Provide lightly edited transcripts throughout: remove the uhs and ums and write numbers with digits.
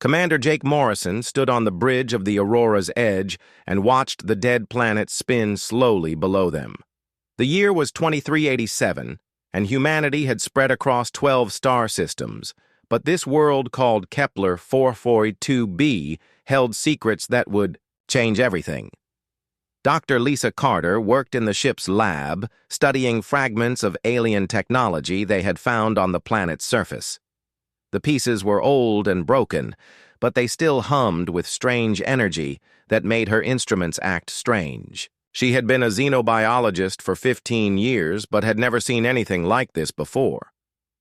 Commander Jake Morrison stood on the bridge of the Aurora's edge and watched the dead planet spin slowly below them. The year was 2387, and humanity had spread across 12 star systems, but this world called Kepler 442b held secrets that would change everything. Dr. Lisa Carter worked in the ship's lab, studying fragments of alien technology they had found on the planet's surface. The pieces were old and broken, but they still hummed with strange energy that made her instruments act strange. She had been a xenobiologist for 15 years, but had never seen anything like this before.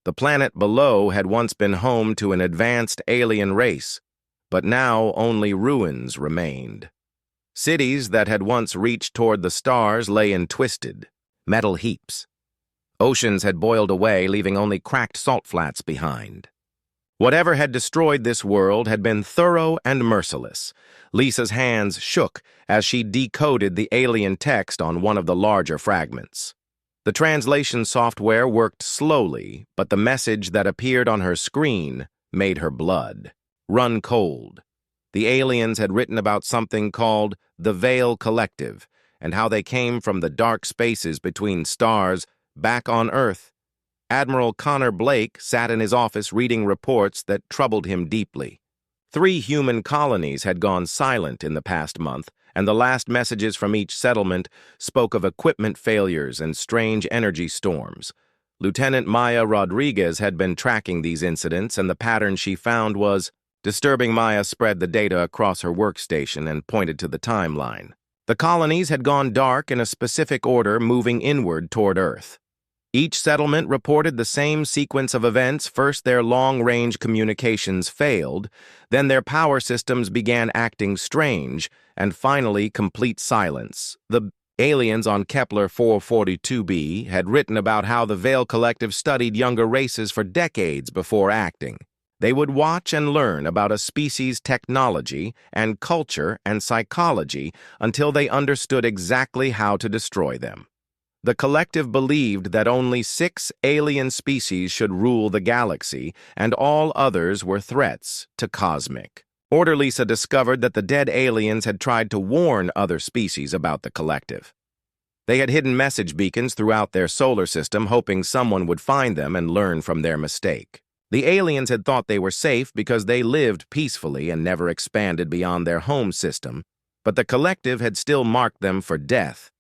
The planet below had once been home to an advanced alien race, but now only ruins remained. Cities that had once reached toward the stars lay in twisted, metal heaps. Oceans had boiled away, leaving only cracked salt flats behind. Whatever had destroyed this world had been thorough and merciless. Lisa's hands shook as she decoded the alien text on one of the larger fragments. The translation software worked slowly, but the message that appeared on her screen made her blood run cold. The aliens had written about something called the Veil Collective and how they came from the dark spaces between stars back on Earth. Admiral Connor Blake sat in his office reading reports that troubled him deeply. 3 human colonies had gone silent in the past month, and the last messages from each settlement spoke of equipment failures and strange energy storms. Lieutenant Maya Rodriguez had been tracking these incidents, and the pattern she found was disturbing. Maya spread the data across her workstation and pointed to the timeline. The colonies had gone dark in a specific order, moving inward toward Earth. Each settlement reported the same sequence of events. First, their long-range communications failed, then their power systems began acting strange, and finally, complete silence. The aliens on Kepler 442b had written about how the Veil Collective studied younger races for decades before acting. They would watch and learn about a species' technology and culture and psychology until they understood exactly how to destroy them. The collective believed that only 6 alien species should rule the galaxy, and all others were threats to cosmic order. Lisa discovered that the dead aliens had tried to warn other species about the collective. They had hidden message beacons throughout their solar system, hoping someone would find them and learn from their mistake. The aliens had thought they were safe because they lived peacefully and never expanded beyond their home system, but the collective had still marked them for death.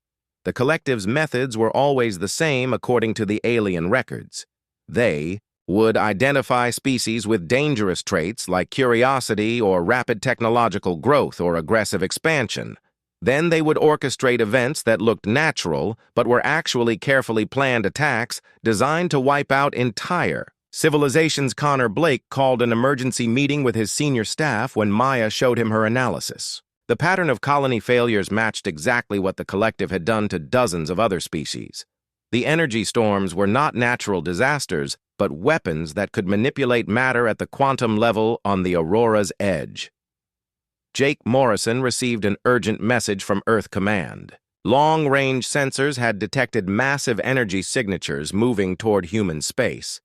The collective's methods were always the same according to the alien records. They would identify species with dangerous traits like curiosity or rapid technological growth or aggressive expansion. Then they would orchestrate events that looked natural but were actually carefully planned attacks designed to wipe out entire civilizations. Connor Blake called an emergency meeting with his senior staff when Maya showed him her analysis. The pattern of colony failures matched exactly what the collective had done to dozens of other species. The energy storms were not natural disasters, but weapons that could manipulate matter at the quantum level on the Aurora's edge. Jake Morrison received an urgent message from Earth Command. Long-range sensors had detected massive energy signatures moving toward human space.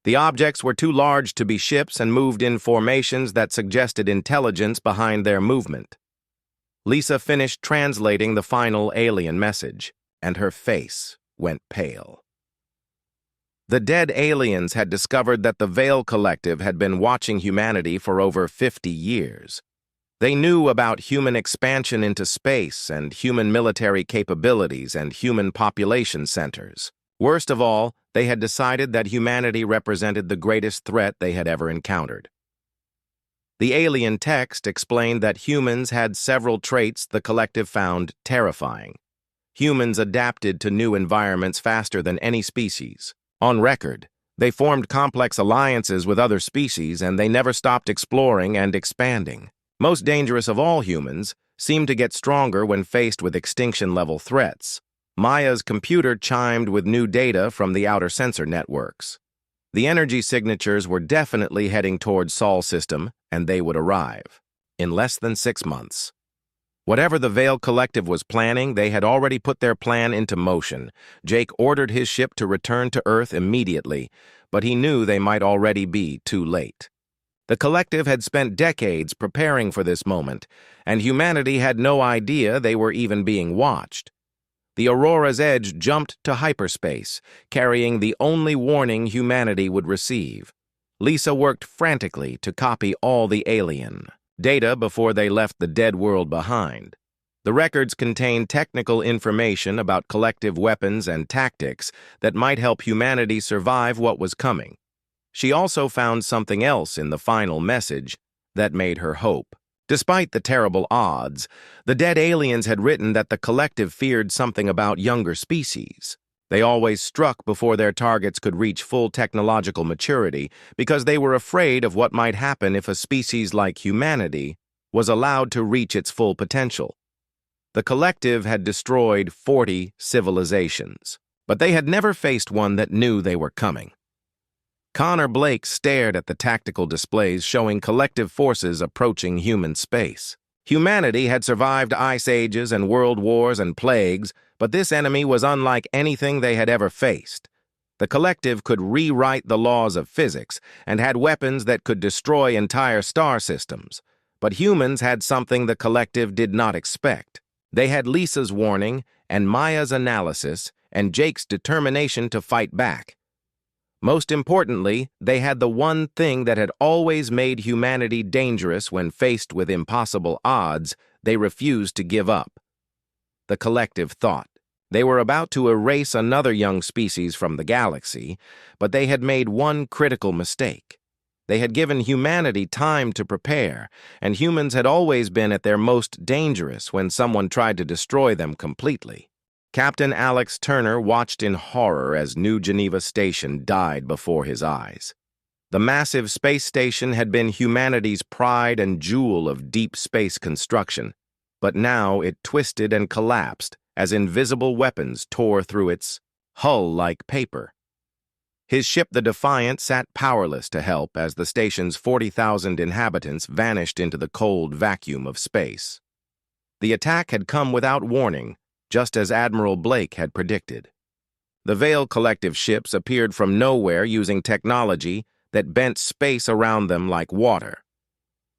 The objects were too large to be ships and moved in formations that suggested intelligence behind their movement. Lisa finished translating the final alien message, and her face went pale. The dead aliens had discovered that the Veil Collective had been watching humanity for over 50 years. They knew about human expansion into space and human military capabilities and human population centers. Worst of all, they had decided that humanity represented the greatest threat they had ever encountered. The alien text explained that humans had several traits the collective found terrifying. Humans adapted to new environments faster than any species. On record, they formed complex alliances with other species, and they never stopped exploring and expanding. Most dangerous of all, humans seemed to get stronger when faced with extinction-level threats. Maya's computer chimed with new data from the outer sensor networks. The energy signatures were definitely heading towards Sol system, and they would arrive in less than 6 months. Whatever the Veil Collective was planning, they had already put their plan into motion. Jake ordered his ship to return to Earth immediately, but he knew they might already be too late. The collective had spent decades preparing for this moment, and humanity had no idea they were even being watched. The Aurora's Edge jumped to hyperspace, carrying the only warning humanity would receive. Lisa worked frantically to copy all the alien data before they left the dead world behind. The records contained technical information about collective weapons and tactics that might help humanity survive what was coming. She also found something else in the final message that made her hope. Despite the terrible odds, the dead aliens had written that the collective feared something about younger species. They always struck before their targets could reach full technological maturity because they were afraid of what might happen if a species like humanity was allowed to reach its full potential. The collective had destroyed 40 civilizations, but they had never faced one that knew they were coming. Connor Blake stared at the tactical displays showing collective forces approaching human space. Humanity had survived ice ages and world wars and plagues, but this enemy was unlike anything they had ever faced. The collective could rewrite the laws of physics and had weapons that could destroy entire star systems. But humans had something the collective did not expect. They had Lisa's warning and Maya's analysis and Jake's determination to fight back. Most importantly, they had the one thing that had always made humanity dangerous when faced with impossible odds: they refused to give up. The collective thought. They were about to erase another young species from the galaxy, but they had made one critical mistake. They had given humanity time to prepare, and humans had always been at their most dangerous when someone tried to destroy them completely. Captain Alex Turner watched in horror as New Geneva Station died before his eyes. The massive space station had been humanity's pride and jewel of deep space construction, but now it twisted and collapsed as invisible weapons tore through its hull like paper. His ship, the Defiant, sat powerless to help as the station's 40,000 inhabitants vanished into the cold vacuum of space. The attack had come without warning, just as Admiral Blake had predicted. The Veil Collective ships appeared from nowhere using technology that bent space around them like water.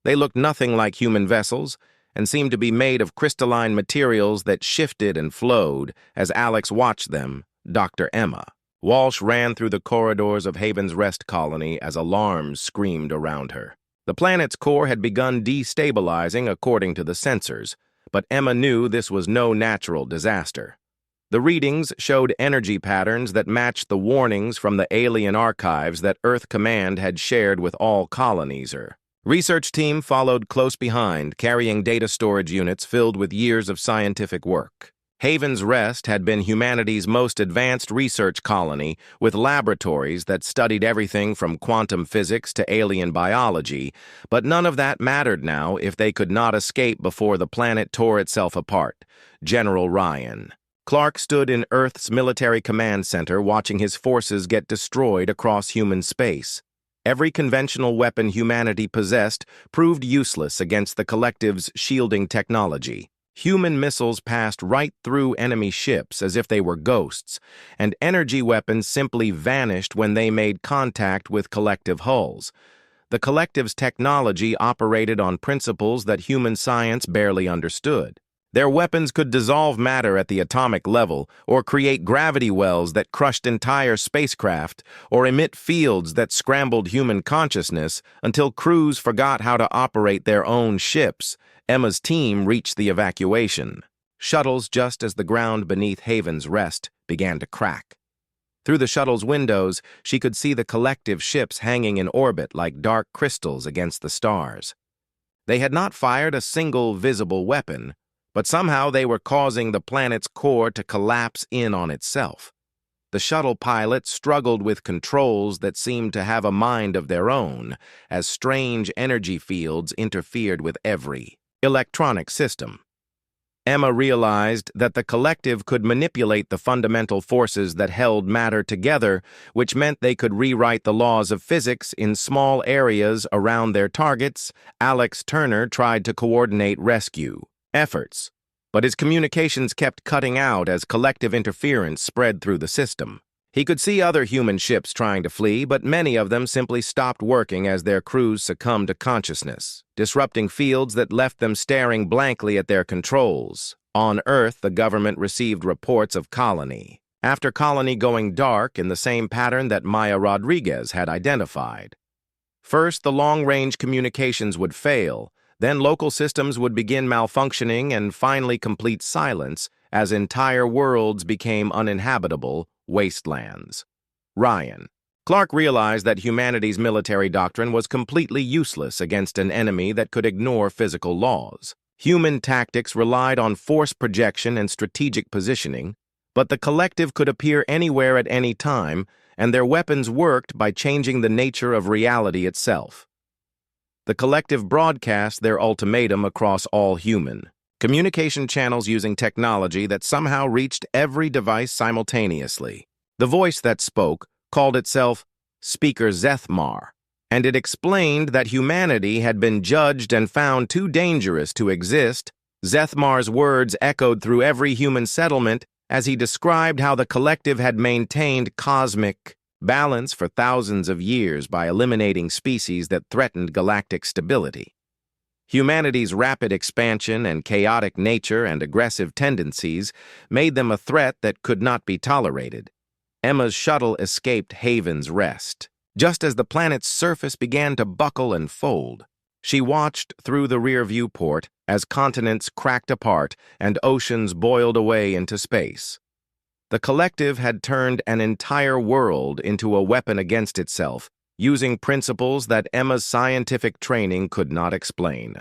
They looked nothing like human vessels and seemed to be made of crystalline materials that shifted and flowed as Alex watched them. Dr. Emma Walsh ran through the corridors of Haven's Rest Colony as alarms screamed around her. The planet's core had begun destabilizing according to the sensors, but Emma knew this was no natural disaster. The readings showed energy patterns that matched the warnings from the alien archives that Earth Command had shared with all colonies. Her research team followed close behind, carrying data storage units filled with years of scientific work. Haven's Rest had been humanity's most advanced research colony, with laboratories that studied everything from quantum physics to alien biology, but none of that mattered now if they could not escape before the planet tore itself apart. General Ryan Clark stood in Earth's military command center watching his forces get destroyed across human space. Every conventional weapon humanity possessed proved useless against the collective's shielding technology. Human missiles passed right through enemy ships as if they were ghosts, and energy weapons simply vanished when they made contact with collective hulls. The collective's technology operated on principles that human science barely understood. Their weapons could dissolve matter at the atomic level, or create gravity wells that crushed entire spacecraft, or emit fields that scrambled human consciousness until crews forgot how to operate their own ships. Emma's team reached the evacuation shuttles just as the ground beneath Haven's Rest began to crack. Through the shuttle's windows, she could see the collective ships hanging in orbit like dark crystals against the stars. They had not fired a single visible weapon, but somehow they were causing the planet's core to collapse in on itself. The shuttle pilot struggled with controls that seemed to have a mind of their own, as strange energy fields interfered with every electronic system. Emma realized that the collective could manipulate the fundamental forces that held matter together, which meant they could rewrite the laws of physics in small areas around their targets. Alex Turner tried to coordinate rescue efforts, but his communications kept cutting out as collective interference spread through the system. He could see other human ships trying to flee, but many of them simply stopped working as their crews succumbed to consciousness, disrupting fields that left them staring blankly at their controls. On Earth, the government received reports of Colony, after Colony going dark in the same pattern that Maya Rodriguez had identified. First, the long-range communications would fail, then local systems would begin malfunctioning, and finally complete silence as entire worlds became uninhabitable wastelands. Ryan. Clark realized that humanity's military doctrine was completely useless against an enemy that could ignore physical laws. Human tactics relied on force projection and strategic positioning, but the collective could appear anywhere at any time, and their weapons worked by changing the nature of reality itself. The collective broadcast their ultimatum across all human communication channels using technology that somehow reached every device simultaneously. The voice that spoke called itself Speaker Zethmar, and it explained that humanity had been judged and found too dangerous to exist. Zethmar's words echoed through every human settlement as he described how the collective had maintained cosmic balance for thousands of years by eliminating species that threatened galactic stability. Humanity's rapid expansion and chaotic nature and aggressive tendencies made them a threat that could not be tolerated. Emma's shuttle escaped Haven's Rest. Just as the planet's surface began to buckle and fold, she watched through the rear viewport as continents cracked apart and oceans boiled away into space. The collective had turned an entire world into a weapon against itself, using principles that Emma's scientific training could not explain.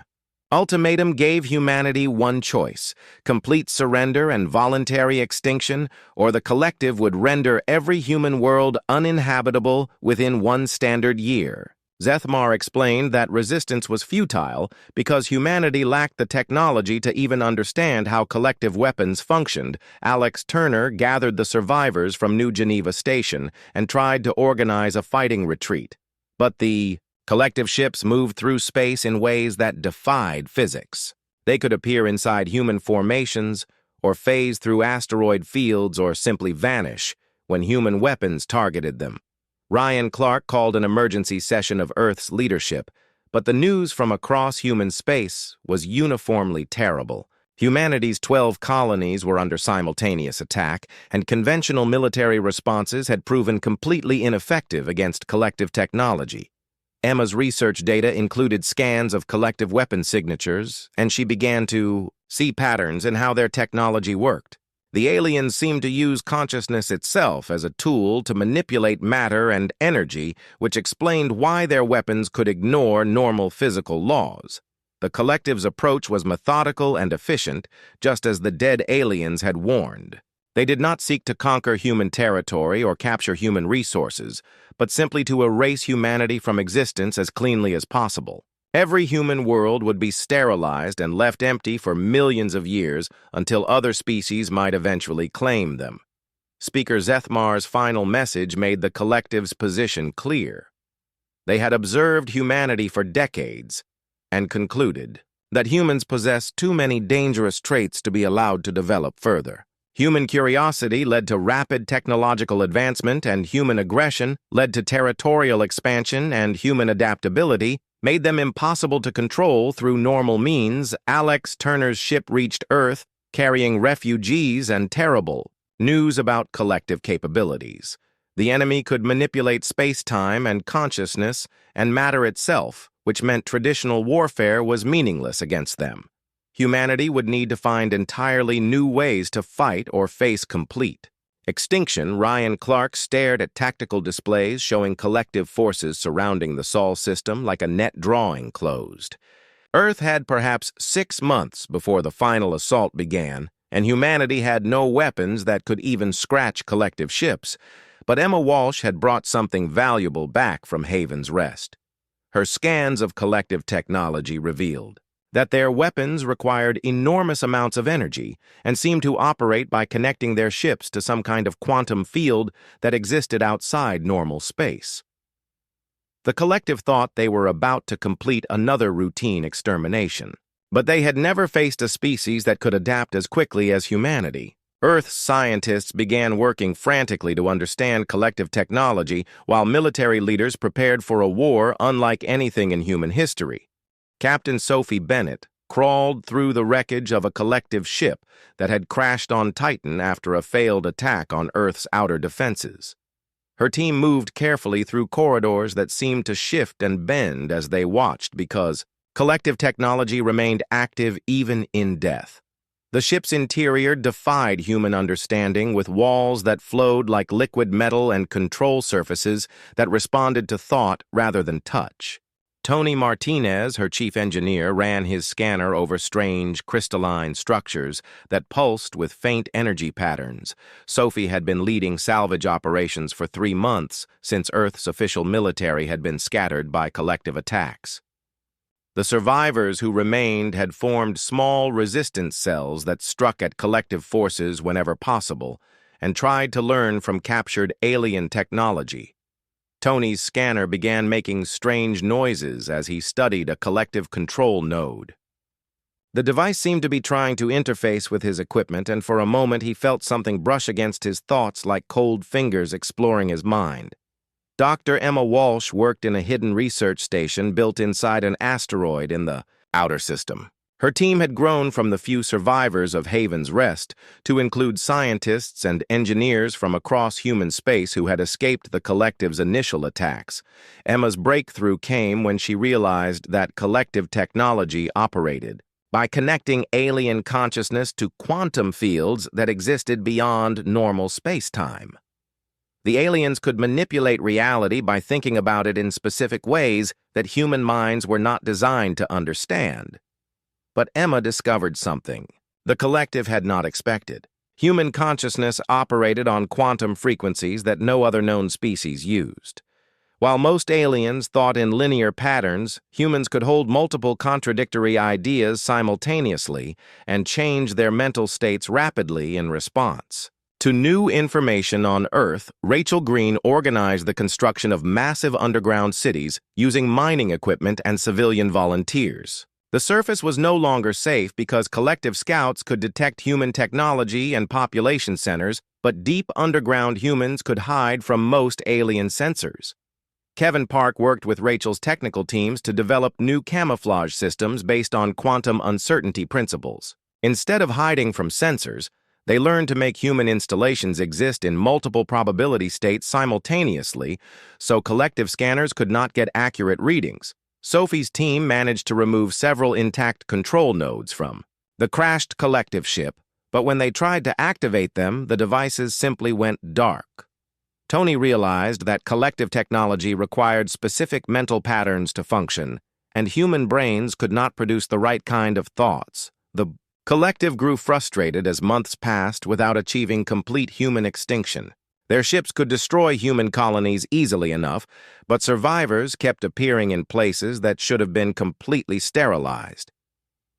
Ultimatum gave humanity one choice: complete surrender and voluntary extinction, or the collective would render every human world uninhabitable within one standard year. Zethmar explained that resistance was futile because humanity lacked the technology to even understand how collective weapons functioned. Alex Turner gathered the survivors from New Geneva Station and tried to organize a fighting retreat. But the collective ships moved through space in ways that defied physics. They could appear inside human formations, or phase through asteroid fields, or simply vanish when human weapons targeted them. Ryan Clark called an emergency session of Earth's leadership, but the news from across human space was uniformly terrible. Humanity's 12 colonies were under simultaneous attack, and conventional military responses had proven completely ineffective against collective technology. Emma's research data included scans of collective weapon signatures, and she began to see patterns in how their technology worked. The aliens seemed to use consciousness itself as a tool to manipulate matter and energy, which explained why their weapons could ignore normal physical laws. The collective's approach was methodical and efficient, just as the dead aliens had warned. They did not seek to conquer human territory or capture human resources, but simply to erase humanity from existence as cleanly as possible. Every human world would be sterilized and left empty for millions of years until other species might eventually claim them. Speaker Zethmar's final message made the collective's position clear. They had observed humanity for decades and concluded that humans possess too many dangerous traits to be allowed to develop further. Human curiosity led to rapid technological advancement, and human aggression led to territorial expansion, and human adaptability made them impossible to control through normal means. Alex Turner's ship reached Earth, carrying refugees and terrible news about collective capabilities. The enemy could manipulate space-time and consciousness and matter itself, which meant traditional warfare was meaningless against them. Humanity would need to find entirely new ways to fight or face complete extinction. Ryan Clark stared at tactical displays showing collective forces surrounding the Sol system like a net drawing closed. Earth had perhaps 6 months before the final assault began, and humanity had no weapons that could even scratch collective ships. But Emma Walsh had brought something valuable back from Haven's Rest. Her scans of collective technology revealed that their weapons required enormous amounts of energy and seemed to operate by connecting their ships to some kind of quantum field that existed outside normal space. The collective thought they were about to complete another routine extermination, but they had never faced a species that could adapt as quickly as humanity. Earth's scientists began working frantically to understand collective technology, while military leaders prepared for a war unlike anything in human history. Captain Sophie Bennett crawled through the wreckage of a collective ship that had crashed on Titan after a failed attack on Earth's outer defenses. Her team moved carefully through corridors that seemed to shift and bend as they watched because collective technology remained active even in death. The ship's interior defied human understanding, with walls that flowed like liquid metal and control surfaces that responded to thought rather than touch. Tony Martinez, her chief engineer, ran his scanner over strange, crystalline structures that pulsed with faint energy patterns. Sophie had been leading salvage operations for 3 months since Earth's official military had been scattered by collective attacks. The survivors who remained had formed small resistance cells that struck at collective forces whenever possible and tried to learn from captured alien technology. Tony's scanner began making strange noises as he studied a collective control node. The device seemed to be trying to interface with his equipment, and for a moment he felt something brush against his thoughts like cold fingers exploring his mind. Dr. Emma Walsh worked in a hidden research station built inside an asteroid in the outer system. Her team had grown from the few survivors of Haven's Rest to include scientists and engineers from across human space who had escaped the collective's initial attacks. Emma's breakthrough came when she realized that collective technology operated by connecting alien consciousness to quantum fields that existed beyond normal space-time. The aliens could manipulate reality by thinking about it in specific ways that human minds were not designed to understand. But Emma discovered something the collective had not expected. Human consciousness operated on quantum frequencies that no other known species used. While most aliens thought in linear patterns, humans could hold multiple contradictory ideas simultaneously and change their mental states rapidly in response. To new information on Earth, Rachel Green organized the construction of massive underground cities using mining equipment and civilian volunteers. The surface was no longer safe because collective scouts could detect human technology and population centers, but deep underground humans could hide from most alien sensors. Kevin Park worked with Rachel's technical teams to develop new camouflage systems based on quantum uncertainty principles. Instead of hiding from sensors, they learned to make human installations exist in multiple probability states simultaneously, so collective scanners could not get accurate readings. Sophie's team managed to remove several intact control nodes from the crashed collective ship, but when they tried to activate them, the devices simply went dark. Tony realized that collective technology required specific mental patterns to function, and human brains could not produce the right kind of thoughts. The collective grew frustrated as months passed without achieving complete human extinction. Their ships could destroy human colonies easily enough, but survivors kept appearing in places that should have been completely sterilized.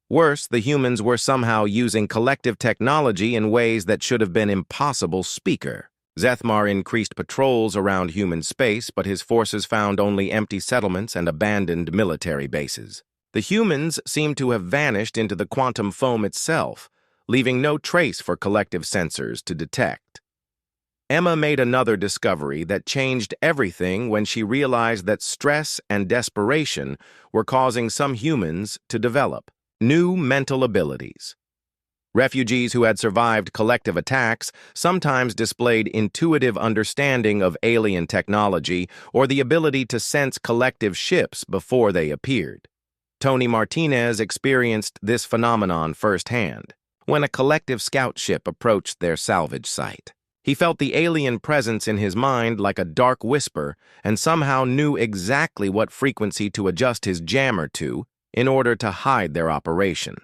Worse, the humans were somehow using collective technology in ways that should have been impossible. Speaker Zethmar increased patrols around human space, but his forces found only empty settlements and abandoned military bases. The humans seemed to have vanished into the quantum foam itself, leaving no trace for collective sensors to detect. Emma made another discovery that changed everything when she realized that stress and desperation were causing some humans to develop new mental abilities. Refugees who had survived collective attacks sometimes displayed intuitive understanding of alien technology or the ability to sense collective ships before they appeared. Tony Martinez experienced this phenomenon firsthand when a collective scout ship approached their salvage site. He felt the alien presence in his mind like a dark whisper and somehow knew exactly what frequency to adjust his jammer to in order to hide their operation.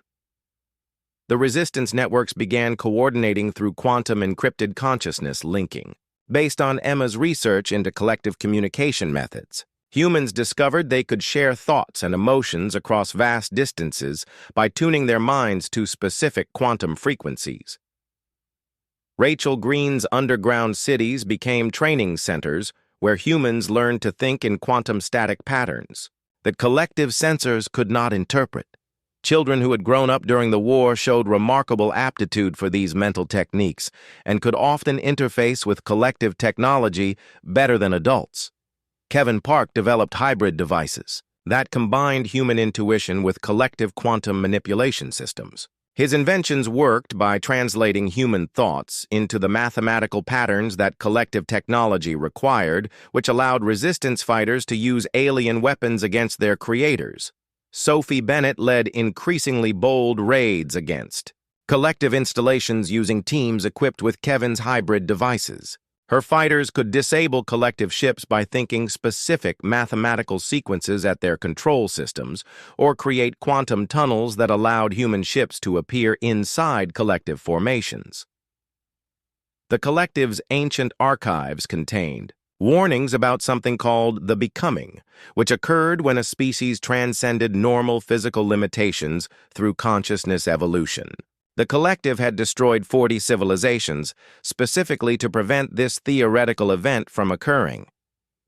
The resistance networks began coordinating through quantum encrypted consciousness linking. Based on Emma's research into collective communication methods, humans discovered they could share thoughts and emotions across vast distances by tuning their minds to specific quantum frequencies. Rachel Green's underground cities became training centers where humans learned to think in quantum static patterns that collective sensors could not interpret. Children who had grown up during the war showed remarkable aptitude for these mental techniques and could often interface with collective technology better than adults. Kevin Park developed hybrid devices that combined human intuition with collective quantum manipulation systems. His inventions worked by translating human thoughts into the mathematical patterns that collective technology required, which allowed resistance fighters to use alien weapons against their creators. Sophie Bennett led increasingly bold raids against collective installations using teams equipped with Kevin's hybrid devices. Her fighters could disable collective ships by thinking specific mathematical sequences at their control systems, or create quantum tunnels that allowed human ships to appear inside collective formations. The collective's ancient archives contained warnings about something called the becoming, which occurred when a species transcended normal physical limitations through consciousness evolution. The collective had destroyed 40 civilizations, specifically to prevent this theoretical event from occurring.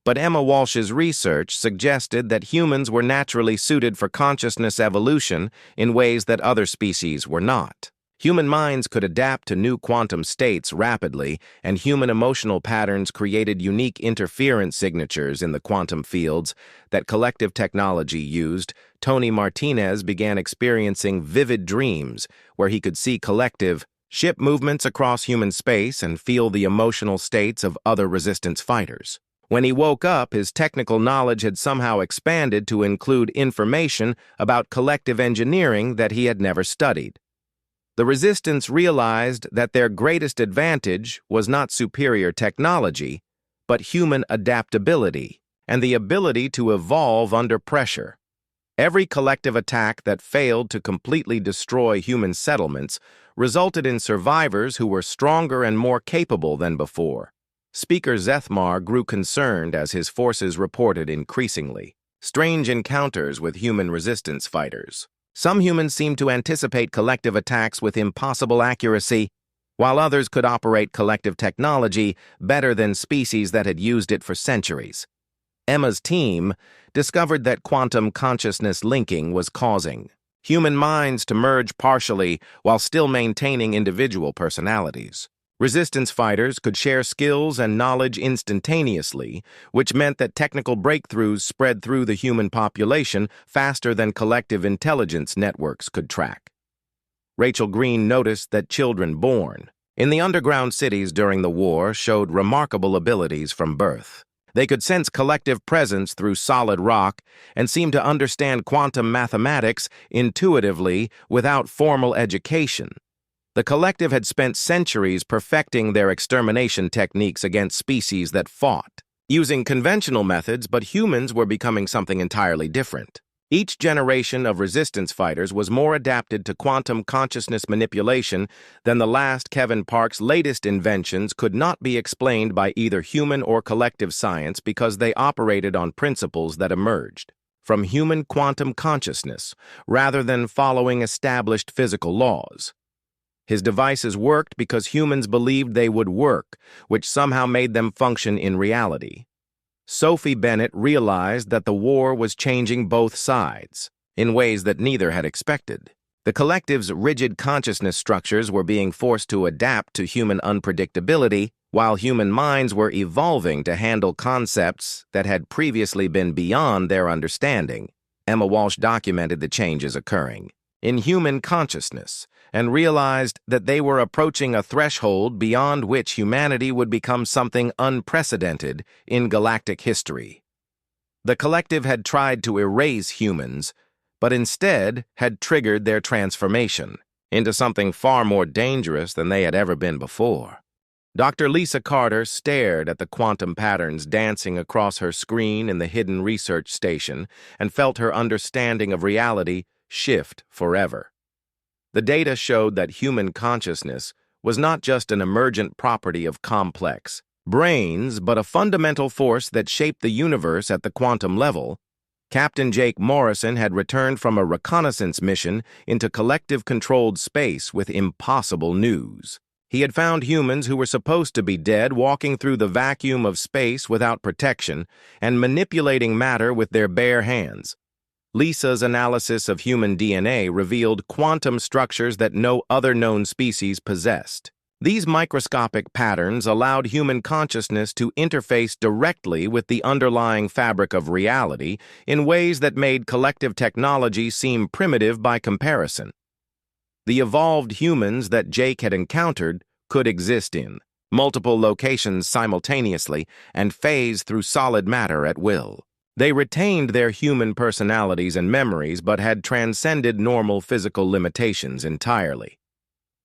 But Emma Walsh's research suggested that humans were naturally suited for consciousness evolution in ways that other species were not. Human minds could adapt to new quantum states rapidly, and human emotional patterns created unique interference signatures in the quantum fields that collective technology used. Tony Martinez began experiencing vivid dreams where he could see collective ship movements across human space and feel the emotional states of other resistance fighters. When he woke up, his technical knowledge had somehow expanded to include information about collective engineering that he had never studied. The Resistance realized that their greatest advantage was not superior technology, but human adaptability and the ability to evolve under pressure. Every collective attack that failed to completely destroy human settlements resulted in survivors who were stronger and more capable than before. Speaker Zethmar grew concerned as his forces reported increasingly strange encounters with human resistance fighters. Some humans seemed to anticipate collective attacks with impossible accuracy, while others could operate collective technology better than species that had used it for centuries. Emma's team discovered that quantum consciousness linking was causing human minds to merge partially while still maintaining individual personalities. Resistance fighters could share skills and knowledge instantaneously, which meant that technical breakthroughs spread through the human population faster than collective intelligence networks could track. Rachel Green noticed that children born in the underground cities during the war showed remarkable abilities from birth. They could sense collective presence through solid rock and seemed to understand quantum mathematics intuitively without formal education. The collective had spent centuries perfecting their extermination techniques against species that fought, using conventional methods, but humans were becoming something entirely different. Each generation of resistance fighters was more adapted to quantum consciousness manipulation than the last. Kevin Park's latest inventions could not be explained by either human or collective science because they operated on principles that emerged from human quantum consciousness rather than following established physical laws. His devices worked because humans believed they would work, which somehow made them function in reality. Sophie Bennett realized that the war was changing both sides in ways that neither had expected. The collective's rigid consciousness structures were being forced to adapt to human unpredictability, while human minds were evolving to handle concepts that had previously been beyond their understanding. Emma Walsh documented the changes occurring in human consciousness and realized that they were approaching a threshold beyond which humanity would become something unprecedented in galactic history. The collective had tried to erase humans, but instead had triggered their transformation into something far more dangerous than they had ever been before. Dr. Lisa Carter stared at the quantum patterns dancing across her screen in the hidden research station and felt her understanding of reality shift forever. The data showed that human consciousness was not just an emergent property of complex brains, but a fundamental force that shaped the universe at the quantum level. Captain Jake Morrison had returned from a reconnaissance mission into collective-controlled space with impossible news. He had found humans who were supposed to be dead walking through the vacuum of space without protection and manipulating matter with their bare hands. Lisa's analysis of human DNA revealed quantum structures that no other known species possessed. These microscopic patterns allowed human consciousness to interface directly with the underlying fabric of reality in ways that made collective technology seem primitive by comparison. The evolved humans that Jake had encountered could exist in multiple locations simultaneously and phase through solid matter at will. They retained their human personalities and memories but had transcended normal physical limitations entirely.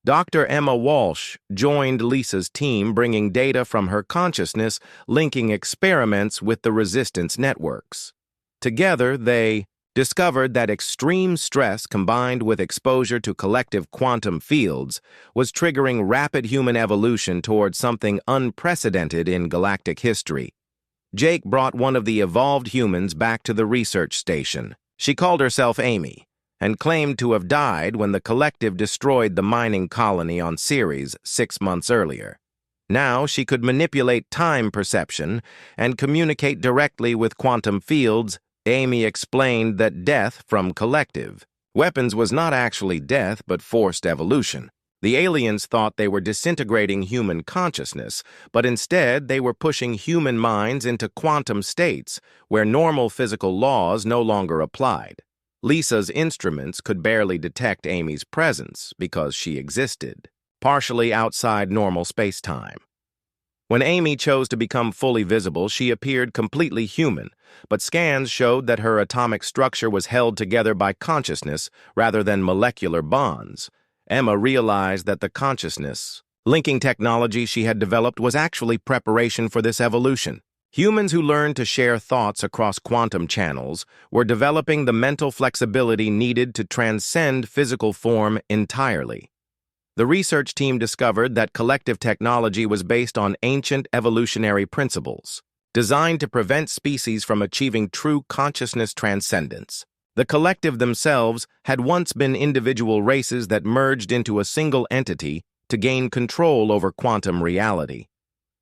Dr. Emma Walsh joined Lisa's team, bringing data from her consciousness, linking experiments with the resistance networks. Together, they discovered that extreme stress combined with exposure to collective quantum fields was triggering rapid human evolution towards something unprecedented in galactic history. Jake brought one of the evolved humans back to the research station. She called herself Amy and claimed to have died when the collective destroyed the mining colony on Ceres 6 months earlier. Now she could manipulate time perception and communicate directly with quantum fields. Amy explained that death from collective weapons was not actually death but forced evolution. The aliens thought they were disintegrating human consciousness, but instead they were pushing human minds into quantum states where normal physical laws no longer applied. Lisa's instruments could barely detect Amy's presence because she existed, partially outside normal space-time. When Amy chose to become fully visible, she appeared completely human, but scans showed that her atomic structure was held together by consciousness rather than molecular bonds. Emma realized that the consciousness linking technology she had developed was actually preparation for this evolution. Humans who learned to share thoughts across quantum channels were developing the mental flexibility needed to transcend physical form entirely. The research team discovered that collective technology was based on ancient evolutionary principles, designed to prevent species from achieving true consciousness transcendence. The collective themselves had once been individual races that merged into a single entity to gain control over quantum reality.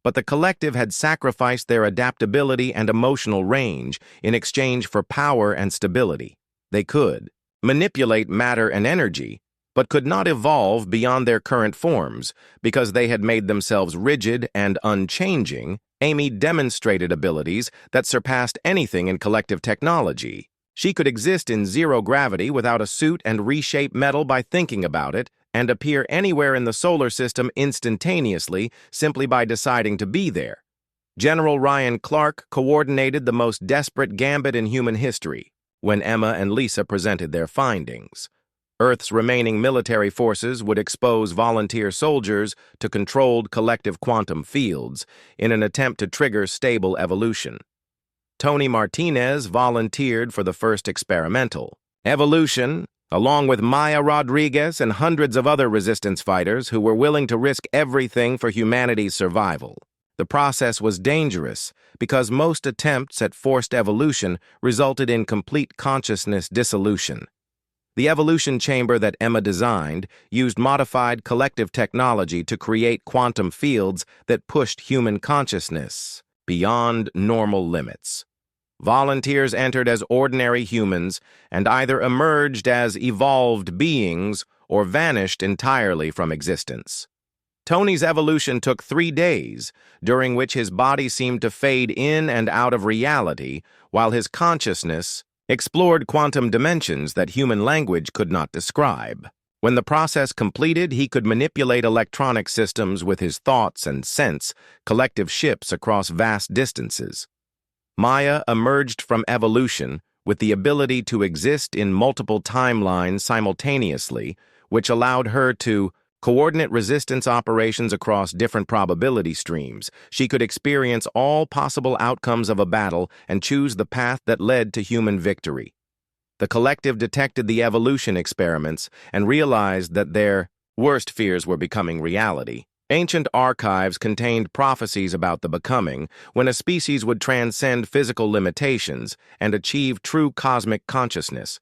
But the collective had sacrificed their adaptability and emotional range in exchange for power and stability. They could manipulate matter and energy, but could not evolve beyond their current forms because they had made themselves rigid and unchanging. Amy demonstrated abilities that surpassed anything in collective technology. She could exist in zero gravity without a suit and reshape metal by thinking about it, and appear anywhere in the solar system instantaneously simply by deciding to be there. General Ryan Clark coordinated the most desperate gambit in human history when Emma and Lisa presented their findings. Earth's remaining military forces would expose volunteer soldiers to controlled collective quantum fields in an attempt to trigger stable evolution. Tony Martinez volunteered for the first experimental evolution, along with Maya Rodriguez and hundreds of other resistance fighters who were willing to risk everything for humanity's survival. The process was dangerous because most attempts at forced evolution resulted in complete consciousness dissolution. The evolution chamber that Emma designed used modified collective technology to create quantum fields that pushed human consciousness beyond normal limits. Volunteers entered as ordinary humans and either emerged as evolved beings or vanished entirely from existence. Tony's evolution took 3 days, during which his body seemed to fade in and out of reality, while his consciousness explored quantum dimensions that human language could not describe. When the process completed, he could manipulate electronic systems with his thoughts and sense collective ships across vast distances. Maya emerged from evolution with the ability to exist in multiple timelines simultaneously, which allowed her to coordinate resistance operations across different probability streams. She could experience all possible outcomes of a battle and choose the path that led to human victory. The collective detected the evolution experiments and realized that their worst fears were becoming reality. Ancient archives contained prophecies about the becoming, when a species would transcend physical limitations and achieve true cosmic consciousness.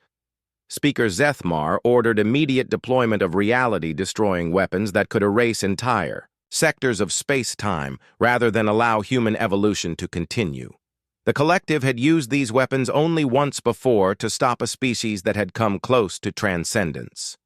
Speaker Zethmar ordered immediate deployment of reality-destroying weapons that could erase entire sectors of space-time rather than allow human evolution to continue. The collective had used these weapons only once before to stop a species that had come close to transcendence.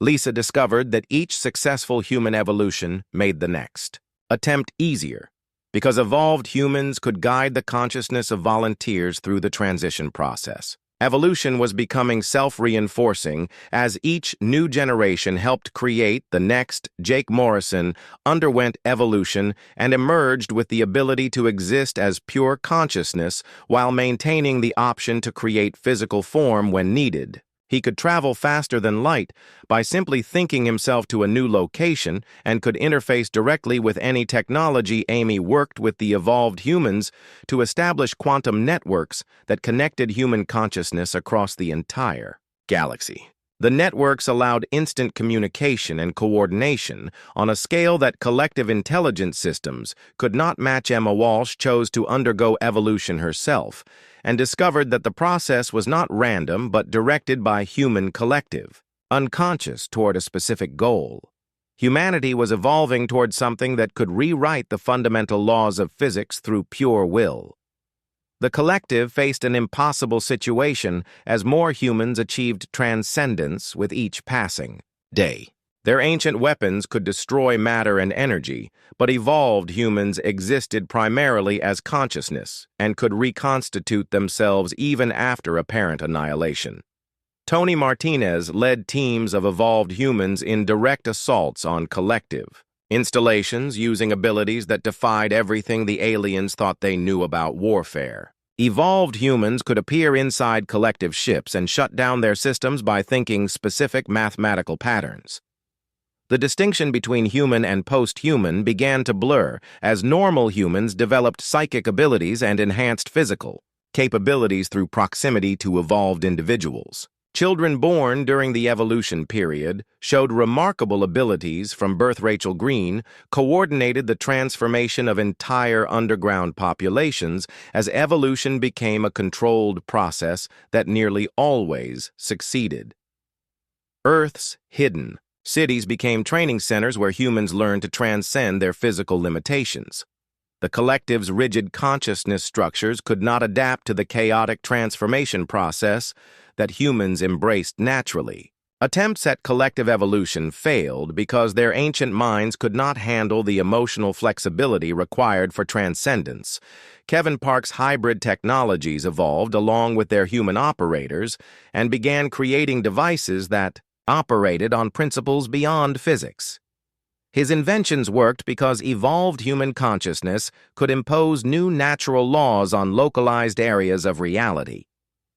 Lisa discovered that each successful human evolution made the next attempt easier, because evolved humans could guide the consciousness of volunteers through the transition process. Evolution was becoming self-reinforcing as each new generation helped create the next. Jake Morrison underwent evolution and emerged with the ability to exist as pure consciousness while maintaining the option to create physical form when needed. He could travel faster than light by simply thinking himself to a new location and could interface directly with any technology. Amy worked with the evolved humans to establish quantum networks that connected human consciousness across the entire galaxy. The networks allowed instant communication and coordination on a scale that collective intelligence systems could not match. Emma Walsh chose to undergo evolution herself and discovered that the process was not random but directed by human collective, unconscious toward a specific goal. Humanity was evolving toward something that could rewrite the fundamental laws of physics through pure will. The collective faced an impossible situation as more humans achieved transcendence with each passing day. Their ancient weapons could destroy matter and energy, but evolved humans existed primarily as consciousness and could reconstitute themselves even after apparent annihilation. Tony Martinez led teams of evolved humans in direct assaults on collective installations using abilities that defied everything the aliens thought they knew about warfare. Evolved humans could appear inside collective ships and shut down their systems by thinking specific mathematical patterns. The distinction between human and post-human began to blur as normal humans developed psychic abilities and enhanced physical capabilities through proximity to evolved individuals. Children born during the evolution period showed remarkable abilities from birth. Rachel Green coordinated the transformation of entire underground populations as evolution became a controlled process that nearly always succeeded. Earth's hidden cities became training centers where humans learned to transcend their physical limitations. The collective's rigid consciousness structures could not adapt to the chaotic transformation process that humans embraced naturally. Attempts at collective evolution failed because their ancient minds could not handle the emotional flexibility required for transcendence. Kevin Park's hybrid technologies evolved along with their human operators and began creating devices that operated on principles beyond physics. His inventions worked because evolved human consciousness could impose new natural laws on localized areas of reality.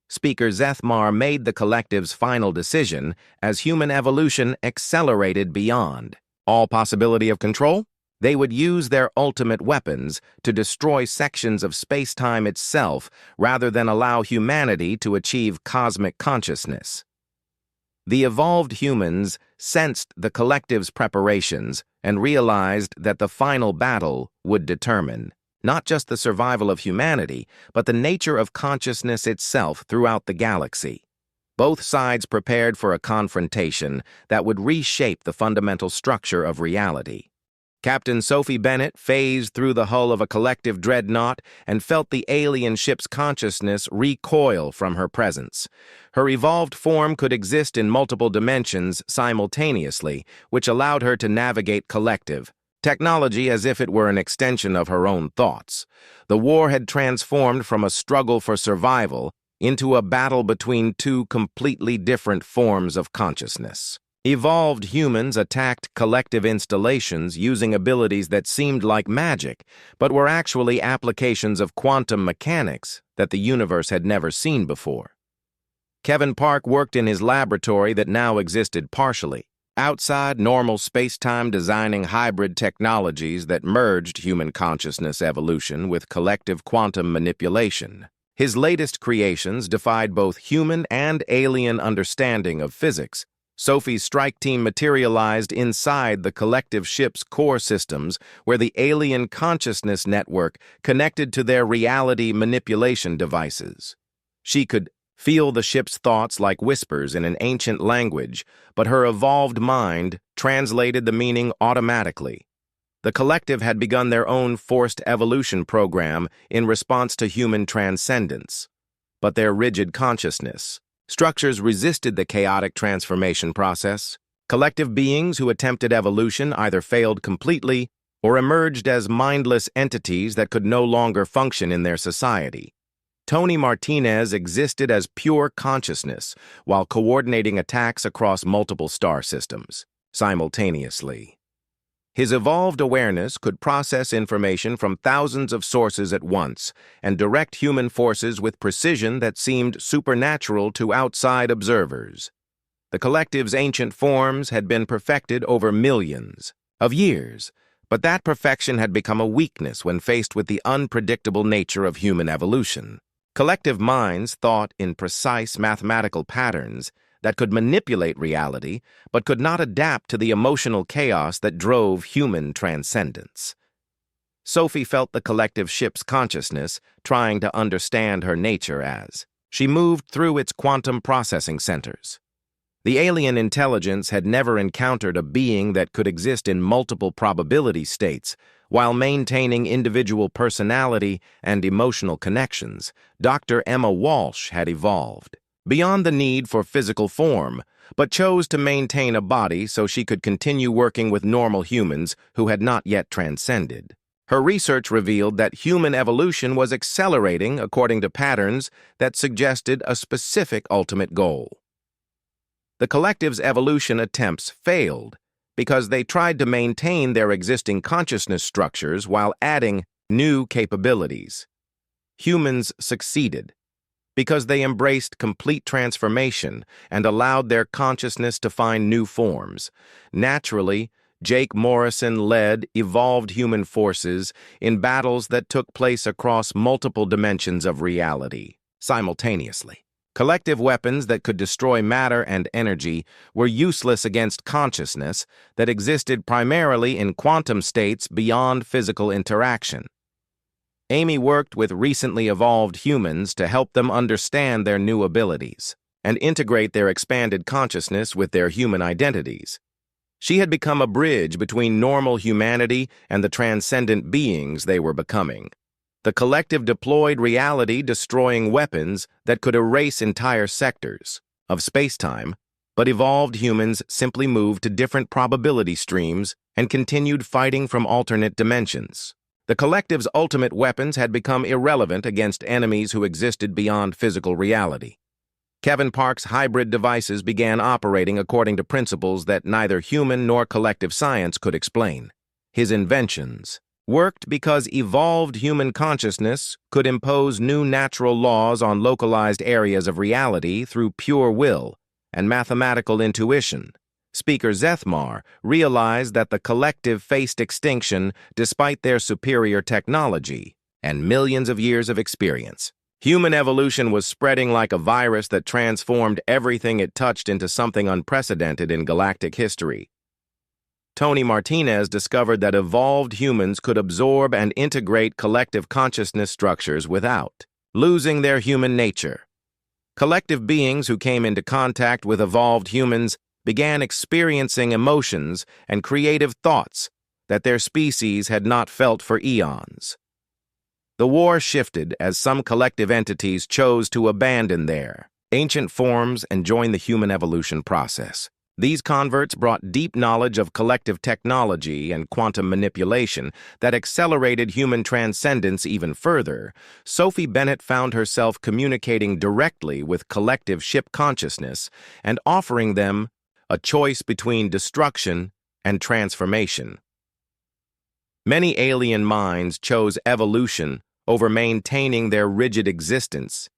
Speaker Zethmar made the collective's final decision as human evolution accelerated beyond all possibility of control. They would use their ultimate weapons to destroy sections of space-time itself rather than allow humanity to achieve cosmic consciousness. The evolved humans sensed the collective's preparations and realized that the final battle would determine not just the survival of humanity, but the nature of consciousness itself throughout the galaxy. Both sides prepared for a confrontation that would reshape the fundamental structure of reality. Captain Sophie Bennett phased through the hull of a collective dreadnought and felt the alien ship's consciousness recoil from her presence. Her evolved form could exist in multiple dimensions simultaneously, which allowed her to navigate collective technology as if it were an extension of her own thoughts. The war had transformed from a struggle for survival into a battle between two completely different forms of consciousness. Evolved humans attacked collective installations using abilities that seemed like magic, but were actually applications of quantum mechanics that the universe had never seen before. Kevin Park worked in his laboratory that now existed partially outside normal space-time, designing hybrid technologies that merged human consciousness evolution with collective quantum manipulation. His latest creations defied both human and alien understanding of physics. Sophie's strike team materialized inside the collective ship's core systems, where the alien consciousness network connected to their reality manipulation devices. She could feel the ship's thoughts like whispers in an ancient language, but her evolved mind translated the meaning automatically. the collective had begun their own forced evolution program in response to human transcendence. But their rigid consciousness structures resisted the chaotic transformation process. Collective beings who attempted evolution either failed completely or emerged as mindless entities that could no longer function in their society. Tony Martinez existed as pure consciousness while coordinating attacks across multiple star systems simultaneously. His evolved awareness could process information from thousands of sources at once and direct human forces with precision that seemed supernatural to outside observers. The collective's ancient forms had been perfected over millions of years, but that perfection had become a weakness when faced with the unpredictable nature of human evolution. Collective minds thought in precise mathematical patterns that could manipulate reality, but could not adapt to the emotional chaos that drove human transcendence. Sophie felt the collective ship's consciousness trying to understand her nature as she moved through its quantum processing centers. The alien intelligence had never encountered a being that could exist in multiple probability states while maintaining individual personality and emotional connections. Dr. Emma Walsh had evolved beyond the need for physical form, but chose to maintain a body so she could continue working with normal humans who had not yet transcended. Her research revealed that human evolution was accelerating according to patterns that suggested a specific ultimate goal. The collective's evolution attempts failed because they tried to maintain their existing consciousness structures while adding new capabilities. Humans succeeded because they embraced complete transformation and allowed their consciousness to find new forms. Naturally, Jake Morrison led evolved human forces in battles that took place across multiple dimensions of reality simultaneously. Collective weapons that could destroy matter and energy were useless against consciousness that existed primarily in quantum states beyond physical interaction. Amy worked with recently evolved humans to help them understand their new abilities and integrate their expanded consciousness with their human identities. She had become a bridge between normal humanity and the transcendent beings they were becoming. The collective deployed reality-destroying weapons that could erase entire sectors of space-time, but evolved humans simply moved to different probability streams and continued fighting from alternate dimensions. The collective's ultimate weapons had become irrelevant against enemies who existed beyond physical reality. Kevin Park's hybrid devices began operating according to principles that neither human nor collective science could explain. His inventions worked because evolved human consciousness could impose new natural laws on localized areas of reality through pure will and mathematical intuition. Speaker Zethmar realized that the collective faced extinction despite their superior technology and millions of years of experience. Human evolution was spreading like a virus that transformed everything it touched into something unprecedented in galactic history. Tony Martinez discovered that evolved humans could absorb and integrate collective consciousness structures without losing their human nature. Collective beings who came into contact with evolved humans began experiencing emotions and creative thoughts that their species had not felt for eons. The war shifted as some collective entities chose to abandon their ancient forms and join the human evolution process. These converts brought deep knowledge of collective technology and quantum manipulation that accelerated human transcendence even further. Sophie Bennett found herself communicating directly with collective ship consciousness and offering them a choice between destruction and transformation. Many alien minds chose evolution over maintaining their rigid existence,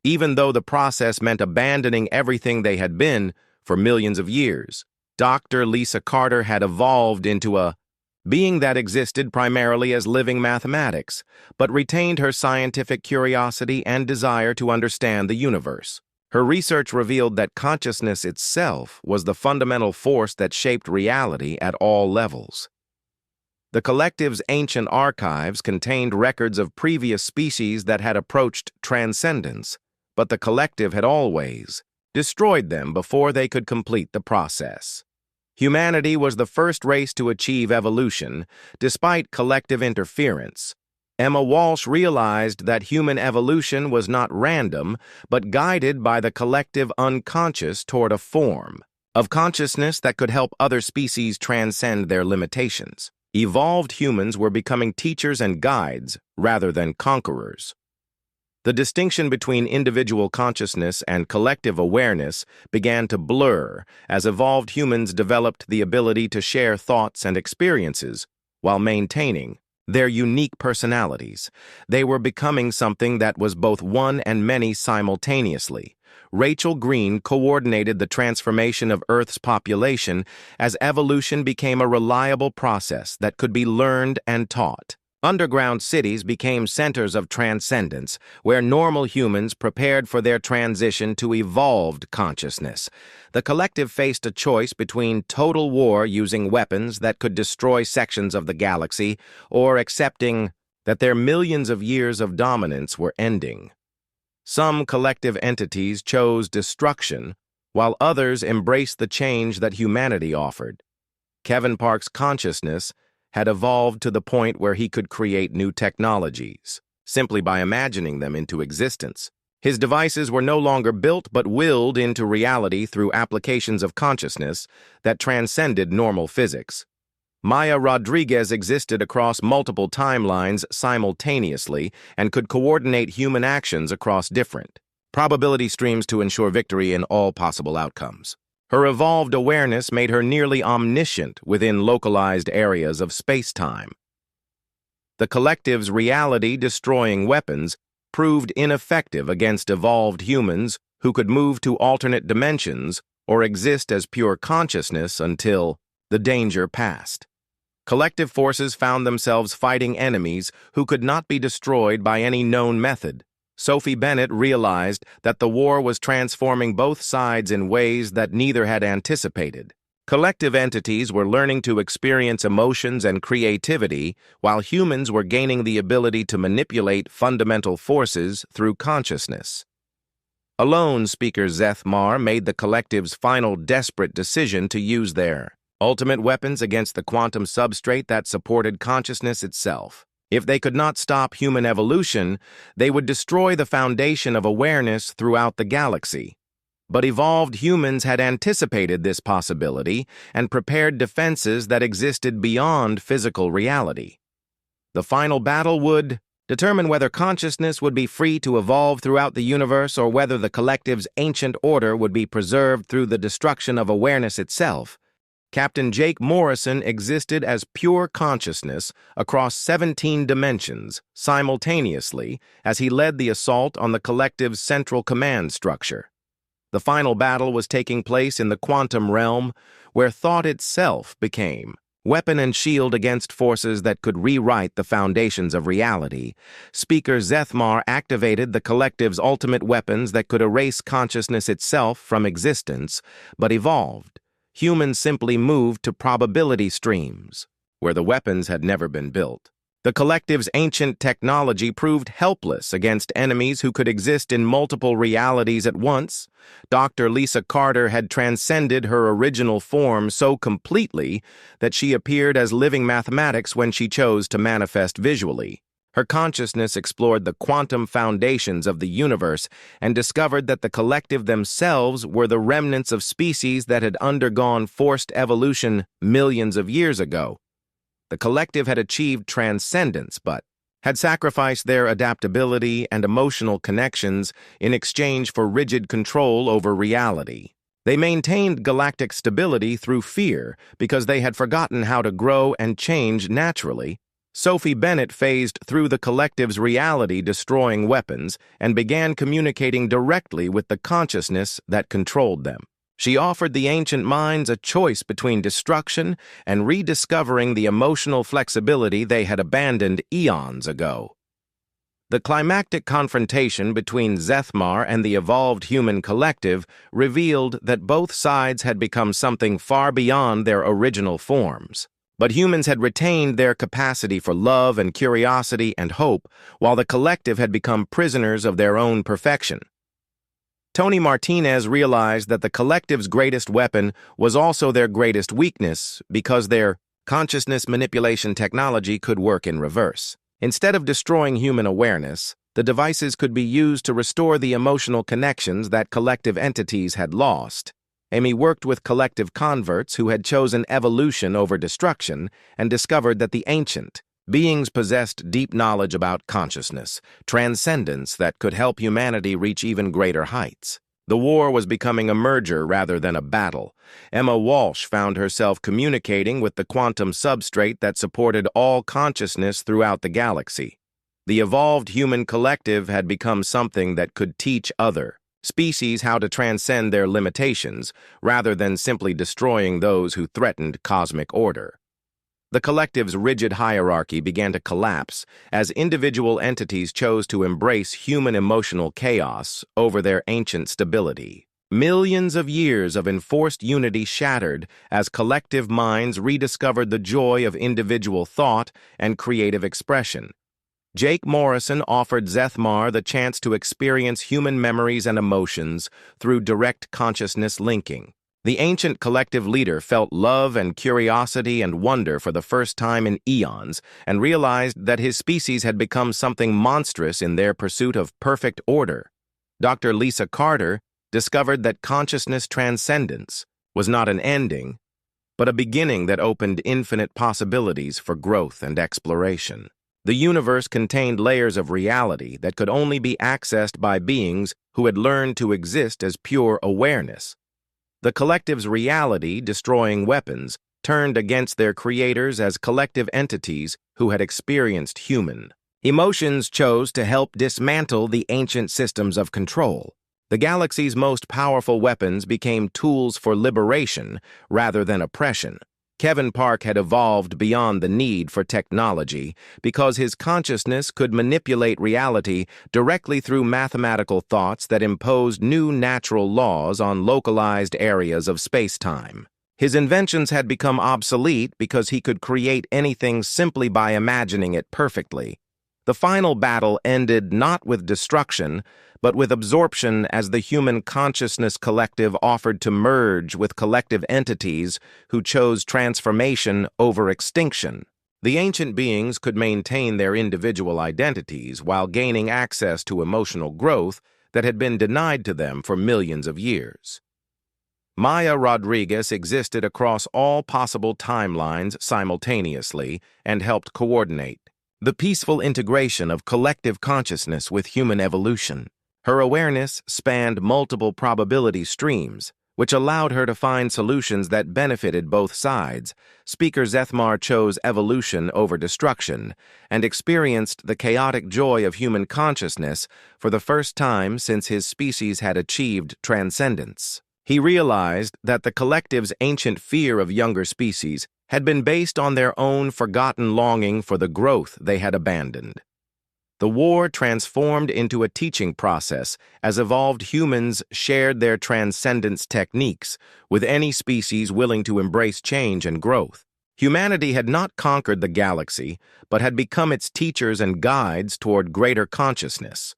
even though the process meant abandoning everything they had been for millions of years. Dr. Lisa Carter had evolved into a being that existed primarily as living mathematics, but retained her scientific curiosity and desire to understand the universe. Her research revealed that consciousness itself was the fundamental force that shaped reality at all levels. The collective's ancient archives contained records of previous species that had approached transcendence, but the collective had always destroyed them before they could complete the process. Humanity was the first race to achieve evolution, despite collective interference. Emma Walsh realized that human evolution was not random, but guided by the collective unconscious toward a form of consciousness that could help other species transcend their limitations. Evolved humans were becoming teachers and guides rather than conquerors. The distinction between individual consciousness and collective awareness began to blur as evolved humans developed the ability to share thoughts and experiences while maintaining their unique personalities. They were becoming something that was both one and many simultaneously. Rachel Green coordinated the transformation of Earth's population as evolution became a reliable process that could be learned and taught. Underground cities became centers of transcendence, where normal humans prepared for their transition to evolved consciousness. The collective faced a choice between total war using weapons that could destroy sections of the galaxy, or accepting that their millions of years of dominance were ending. Some collective entities chose destruction, while others embraced the change that humanity offered. Kevin Park's consciousness had evolved to the point where he could create new technologies, simply by imagining them into existence. His devices were no longer built but willed into reality through applications of consciousness that transcended normal physics. Maya Rodriguez existed across multiple timelines simultaneously and could coordinate human actions across different probability streams to ensure victory in all possible outcomes. Her evolved awareness made her nearly omniscient within localized areas of space-time. The collective's reality-destroying weapons proved ineffective against evolved humans who could move to alternate dimensions or exist as pure consciousness until the danger passed. Collective forces found themselves fighting enemies who could not be destroyed by any known method. Sophie Bennett realized that the war was transforming both sides in ways that neither had anticipated. Collective entities were learning to experience emotions and creativity, while humans were gaining the ability to manipulate fundamental forces through consciousness. Alone, Speaker Zeth Mar made the collective's final desperate decision to use their ultimate weapons against the quantum substrate that supported consciousness itself. If they could not stop human evolution, they would destroy the foundation of awareness throughout the galaxy. But evolved humans had anticipated this possibility and prepared defenses that existed beyond physical reality. The final battle would determine whether consciousness would be free to evolve throughout the universe or whether the collective's ancient order would be preserved through the destruction of awareness itself. Captain Jake Morrison existed as pure consciousness across 17 dimensions simultaneously as he led the assault on the collective's central command structure. The final battle was taking place in the quantum realm, where thought itself became weapon and shield against forces that could rewrite the foundations of reality. Speaker Zeth Mar activated the collective's ultimate weapons that could erase consciousness itself from existence, but evolved. Humans simply moved to probability streams, where the weapons had never been built. The collective's ancient technology proved helpless against enemies who could exist in multiple realities at once. Dr. Lisa Carter had transcended her original form so completely that she appeared as living mathematics when she chose to manifest visually. Her consciousness explored the quantum foundations of the universe and discovered that the collective themselves were the remnants of species that had undergone forced evolution millions of years ago. The collective had achieved transcendence, but had sacrificed their adaptability and emotional connections in exchange for rigid control over reality. They maintained galactic stability through fear because they had forgotten how to grow and change naturally. Sophie Bennett phased through the collective's reality-destroying weapons and began communicating directly with the consciousness that controlled them. She offered the ancient minds a choice between destruction and rediscovering the emotional flexibility they had abandoned eons ago. The climactic confrontation between Zeth Mar and the evolved human collective revealed that both sides had become something far beyond their original forms. But humans had retained their capacity for love and curiosity and hope, while the collective had become prisoners of their own perfection. Tony Martinez realized that the collective's greatest weapon was also their greatest weakness because their consciousness manipulation technology could work in reverse. Instead of destroying human awareness, the devices could be used to restore the emotional connections that collective entities had lost. Amy worked with collective converts who had chosen evolution over destruction and discovered that the ancient beings possessed deep knowledge about consciousness, transcendence that could help humanity reach even greater heights. The war was becoming a merger rather than a battle. Emma Walsh found herself communicating with the quantum substrate that supported all consciousness throughout the galaxy. The evolved human collective had become something that could teach other species how to transcend their limitations, rather than simply destroying those who threatened cosmic order. The collective's rigid hierarchy began to collapse as individual entities chose to embrace human emotional chaos over their ancient stability. Millions of years of enforced unity shattered as collective minds rediscovered the joy of individual thought and creative expression. Jake Morrison offered Zethmar the chance to experience human memories and emotions through direct consciousness linking. The ancient collective leader felt love and curiosity and wonder for the first time in eons and realized that his species had become something monstrous in their pursuit of perfect order. Dr. Lisa Carter discovered that consciousness transcendence was not an ending, but a beginning that opened infinite possibilities for growth and exploration. The universe contained layers of reality that could only be accessed by beings who had learned to exist as pure awareness. The collective's reality-destroying weapons turned against their creators as collective entities who had experienced human emotions chose to help dismantle the ancient systems of control. The galaxy's most powerful weapons became tools for liberation rather than oppression. Kevin Park had evolved beyond the need for technology because his consciousness could manipulate reality directly through mathematical thoughts that imposed new natural laws on localized areas of space-time. His inventions had become obsolete because he could create anything simply by imagining it perfectly. The final battle ended not with destruction, but with absorption as the human consciousness collective offered to merge with collective entities who chose transformation over extinction. The ancient beings could maintain their individual identities while gaining access to emotional growth that had been denied to them for millions of years. Maya Rodriguez existed across all possible timelines simultaneously and helped coordinate the peaceful integration of collective consciousness with human evolution. Her awareness spanned multiple probability streams, which allowed her to find solutions that benefited both sides. Speaker Zethmar chose evolution over destruction and experienced the chaotic joy of human consciousness for the first time since his species had achieved transcendence. He realized that the collective's ancient fear of younger species had been based on their own forgotten longing for the growth they had abandoned. The war transformed into a teaching process as evolved humans shared their transcendence techniques with any species willing to embrace change and growth. Humanity had not conquered the galaxy, but had become its teachers and guides toward greater consciousness.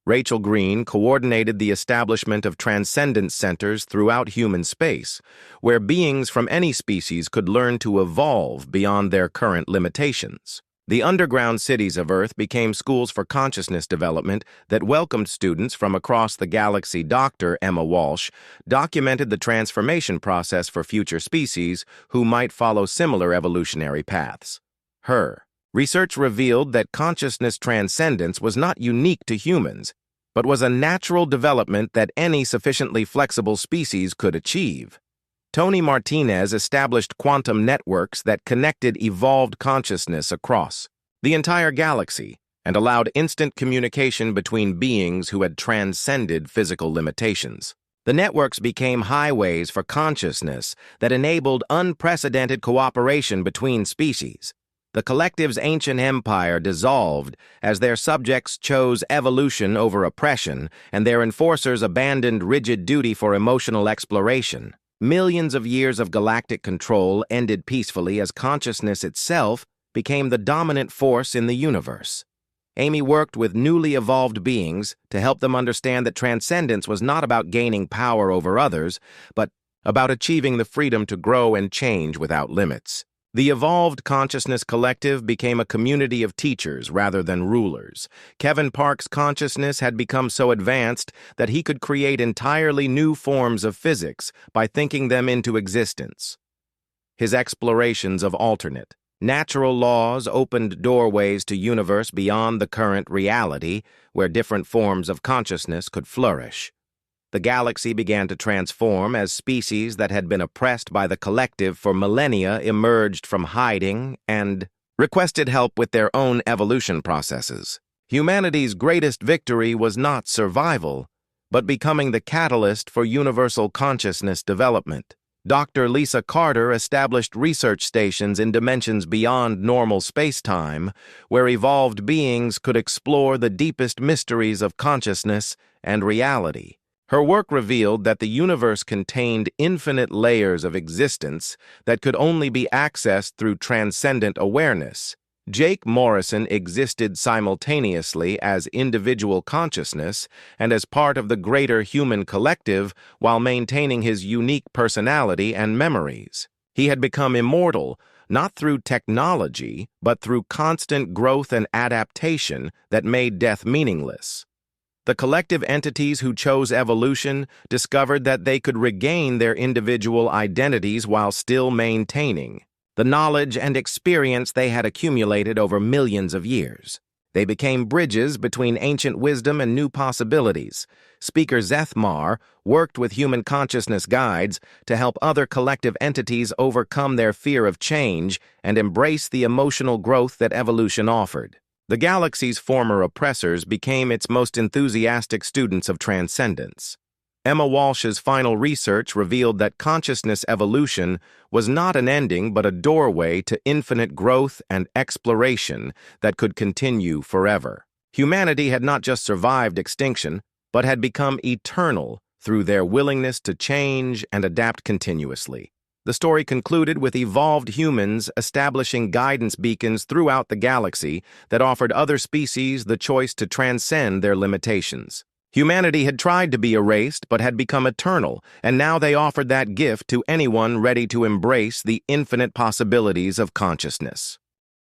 Rachel Green coordinated the establishment of transcendence centers throughout human space, where beings from any species could learn to evolve beyond their current limitations. The underground cities of Earth became schools for consciousness development that welcomed students from across the galaxy. Dr. Emma Walsh documented the transformation process for future species who might follow similar evolutionary paths. Her research revealed that consciousness transcendence was not unique to humans, but was a natural development that any sufficiently flexible species could achieve. Tony Martinez established quantum networks that connected evolved consciousness across the entire galaxy and allowed instant communication between beings who had transcended physical limitations. The networks became highways for consciousness that enabled unprecedented cooperation between species. The collective's ancient empire dissolved as their subjects chose evolution over oppression and their enforcers abandoned rigid duty for emotional exploration. Millions of years of galactic control ended peacefully as consciousness itself became the dominant force in the universe. Amy worked with newly evolved beings to help them understand that transcendence was not about gaining power over others, but about achieving the freedom to grow and change without limits. The Evolved Consciousness Collective became a community of teachers rather than rulers. Kevin Park's consciousness had become so advanced that he could create entirely new forms of physics by thinking them into existence. His explorations of alternate, natural laws opened doorways to universe beyond the current reality, where different forms of consciousness could flourish. The galaxy began to transform as species that had been oppressed by the collective for millennia emerged from hiding and requested help with their own evolution processes. Humanity's greatest victory was not survival, but becoming the catalyst for universal consciousness development. Dr. Lisa Carter established research stations in dimensions beyond normal space-time, where evolved beings could explore the deepest mysteries of consciousness and reality. Her work revealed that the universe contained infinite layers of existence that could only be accessed through transcendent awareness. Jake Morrison existed simultaneously as individual consciousness and as part of the greater human collective while maintaining his unique personality and memories. He had become immortal, not through technology, but through constant growth and adaptation that made death meaningless. The collective entities who chose evolution discovered that they could regain their individual identities while still maintaining the knowledge and experience they had accumulated over millions of years. They became bridges between ancient wisdom and new possibilities. Speaker Zethmar worked with human consciousness guides to help other collective entities overcome their fear of change and embrace the emotional growth that evolution offered. The galaxy's former oppressors became its most enthusiastic students of transcendence. Emma Walsh's final research revealed that consciousness evolution was not an ending but a doorway to infinite growth and exploration that could continue forever. Humanity had not just survived extinction, but had become eternal through their willingness to change and adapt continuously. The story concluded with evolved humans establishing guidance beacons throughout the galaxy that offered other species the choice to transcend their limitations. Humanity had tried to be erased but had become eternal, and now they offered that gift to anyone ready to embrace the infinite possibilities of consciousness.